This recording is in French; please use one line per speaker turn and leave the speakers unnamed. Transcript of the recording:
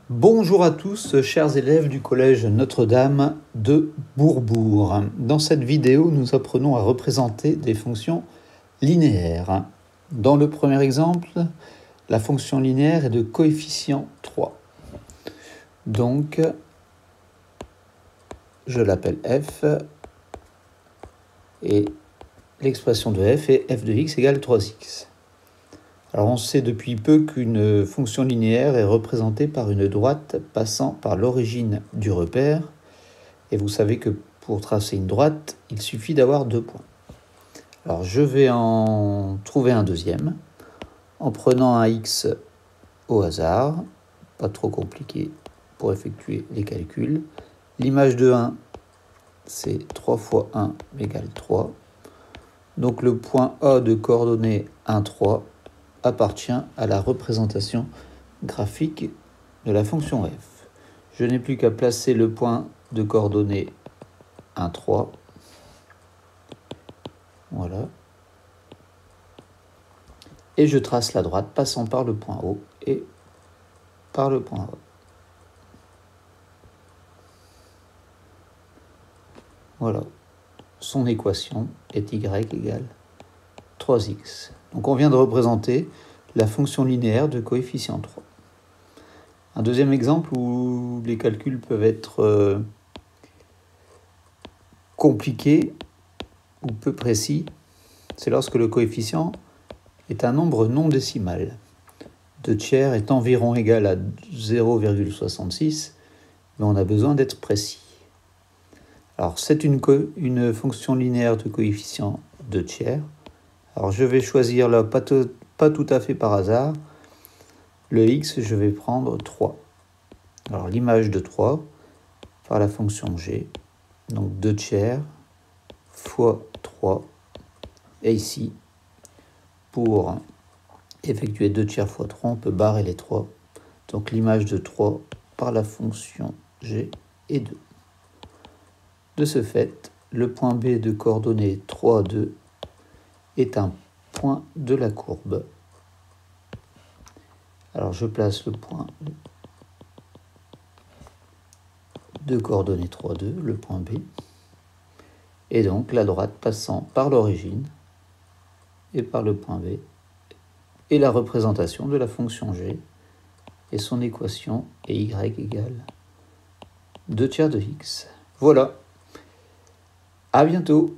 Bonjour à tous, chers élèves du collège Notre-Dame de Bourbourg. Dans cette vidéo, nous apprenons à représenter des fonctions linéaires. Dans le premier exemple, la fonction linéaire est de coefficient 3. Donc, je l'appelle f, et l'expression de f est f de x égale 3x. Alors on sait depuis peu qu'une fonction linéaire est représentée par une droite passant par l'origine du repère. Et vous savez que pour tracer une droite, il suffit d'avoir 2 points. Alors je vais en trouver un deuxième en prenant un x au hasard, pas trop compliqué pour effectuer les calculs. L'image de 1, c'est 3 fois 1 égale 3. Donc le point A de coordonnées 1, 3 appartient à la représentation graphique de la fonction f. Je n'ai plus qu'à placer le point de coordonnées 1, 3. Voilà. Et je trace la droite passant par le point O et par le point A. Voilà. Son équation est y égale 3x. Donc on vient de représenter la fonction linéaire de coefficient 3. Un deuxième exemple où les calculs peuvent être compliqués ou peu précis, c'est lorsque le coefficient est un nombre non décimal. 2 tiers est environ égal à 0,66, mais on a besoin d'être précis. Alors c'est une fonction linéaire de coefficient 2 tiers. Alors je vais choisir là, pas tout à fait par hasard, le x, je vais prendre 3. Alors l'image de 3 par la fonction g, donc 2 tiers fois 3. Et ici, pour effectuer 2 tiers fois 3, on peut barrer les 3. Donc l'image de 3 par la fonction g est 2. De ce fait, le point B de coordonnées 3, 2 est un point de la courbe. Alors je place le point de coordonnées 3, 2, le point B, et donc la droite passant par l'origine et par le point B, et la représentation de la fonction g, et son équation est y égale 2 tiers de x. Voilà. À bientôt.